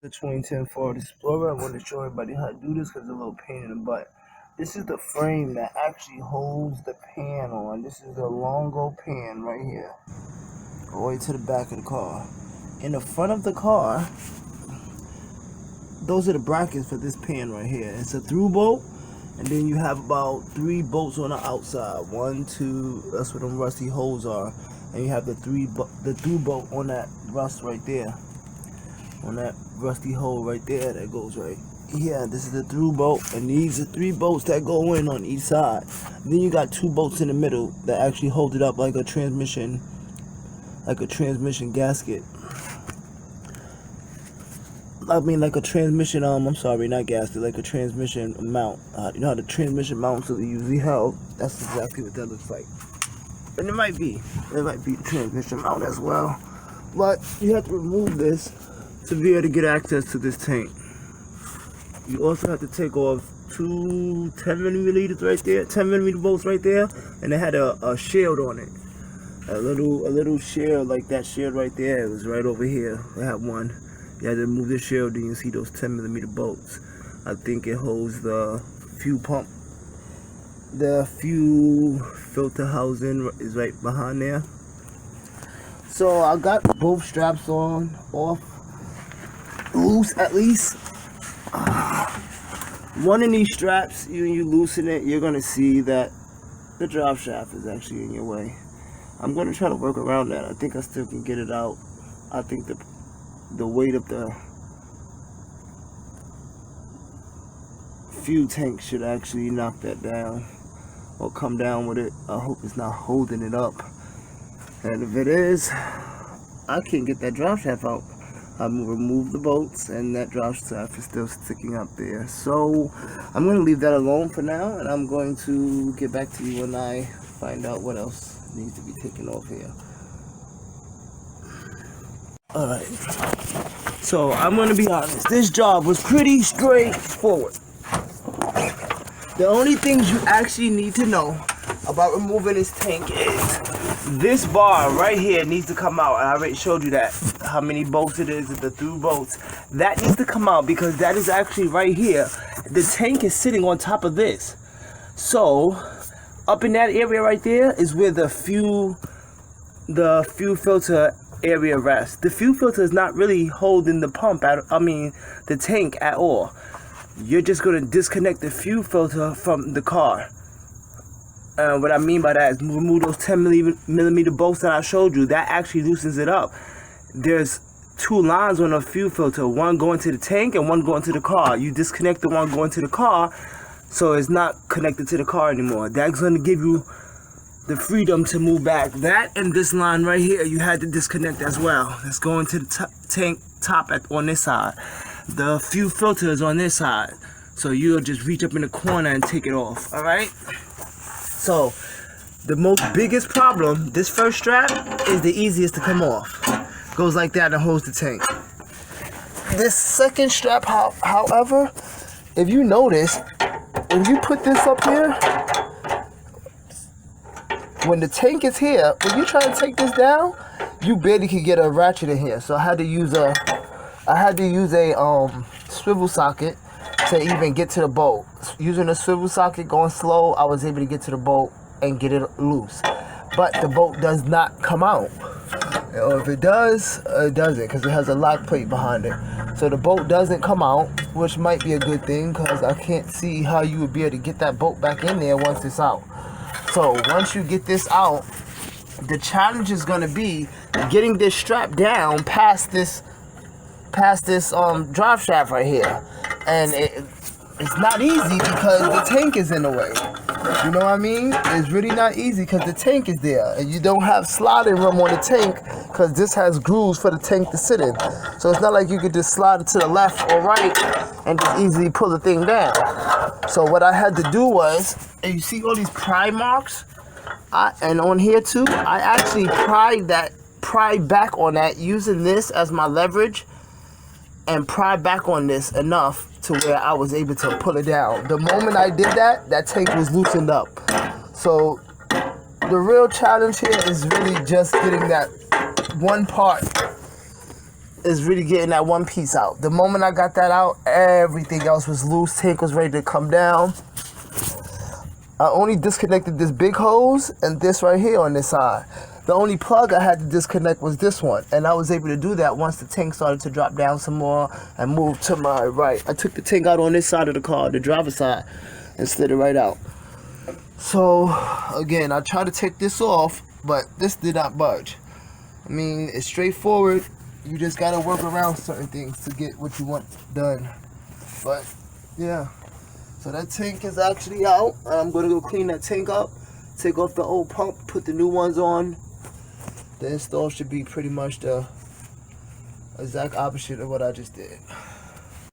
The 2010 Ford Explorer. I want to show everybody how to do this because it's a little pain in the butt. This is the frame that actually holds the pan on. This is the Longo pan right here, all the way to the back of the car. In the front of the car, those are the brackets for this pan right here. It's a through bolt, and then you have about 3 bolts on the outside. 1, 2, that's where them rusty holes are. And you have the through bolt on that rust right there. On that rusty hole right there that goes right here. This is the through bolt, and these are 3 bolts that go in on each side. And then you got 2 bolts in the middle that actually hold it up like a transmission gasket. I mean, like a transmission, I'm sorry, not gasket, like a transmission mount. You know how the transmission mounts are usually held? That's exactly what that looks like. And it might be the transmission mount as well. But you have to remove this to be able to get access to this tank. You also have to take off 2 10mm right there, 10mm bolts right there, and it had a shield on it. A little shield like that shield right there. It was right over here. I had one. You had to remove the shield, and you see those 10mm bolts. I think it holds the fuel pump. The fuel filter housing is right behind there. So I got both straps on, off, loose at least. One of these straps, you loosen it, you're gonna see that the drive shaft is actually in your way. I'm gonna try to work around that. I think I still can get it out. I think the weight of the fuel tank should actually knock that down or come down with it. I hope it's not holding it up. And if it is, I can get that drive shaft out. I'm gonna remove the bolts, and that drive shaft is still sticking up there. So I'm gonna leave that alone for now, and I'm going to get back to you when I find out what else needs to be taken off here. Alright, so I'm gonna be honest, this job was pretty straightforward. The only things you actually need to know about removing this tank is this bar right here needs to come out. I already showed you that, how many bolts it is, the through bolts. That needs to come out because that is actually right here. The tank is sitting on top of this. So up in that area right there is where the fuel filter area rests. The fuel filter is not really holding the the tank at all. You're just going to disconnect the fuel filter from the car. What I mean by that is remove those 10mm bolts that I showed you. That actually loosens it up. There's 2 lines on the fuel filter, one going to the tank and one going to the car. You disconnect the one going to the car, so it's not connected to the car anymore. That's going to give you the freedom to move back. That and this line right here, you had to disconnect as well. It's going to the tank top on this side. The fuel filter is on this side, so you'll just reach up in the corner and take it off. All right. So the biggest problem, this first strap is the easiest to come off. Goes like that and holds the tank. This second strap, however, if you notice, when you put this up here, when the tank is here, when you try to take this down, you barely can get a ratchet in here. So I had to use a swivel socket to even get to the bolt. Using a swivel socket, going slow, I was able to get to the bolt and get it loose. But the bolt does not come out. Or if it does, it doesn't, because it has a lock plate behind it. So the bolt doesn't come out, which might be a good thing, because I can't see how you would be able to get that bolt back in there once it's out. So once you get this out, the challenge is going to be getting this strap down past this drive shaft right here. And it's not easy because the tank is in the way. You know what I mean? It's really not easy because the tank is there, and you don't have sliding room on the tank because this has grooves for the tank to sit in. So it's not like you could just slide it to the left or right and just easily pull the thing down. So what I had to do was, and you see all these pry marks, and on here too, I actually pried back on that using this as my leverage, and pry back on this enough to where I was able to pull it down. The moment I did that, that tank was loosened up. So the real challenge here is really just getting that one part is really getting that one piece out. The moment I got that out, everything else was loose. Tank was ready to come down. I only disconnected this big hose and this right here on this side. The only plug I had to disconnect was this one, and I was able to do that once the tank started to drop down some more and move to my right. I took the tank out on this side of the car, the driver's side, and slid it right out. So again, I tried to take this off, but this did not budge. I mean, it's straightforward. You just gotta work around certain things to get what you want done. But yeah, so that tank is actually out. I'm gonna go clean that tank up, take off the old pump, put the new ones on. The install should be pretty much the exact opposite of what I just did.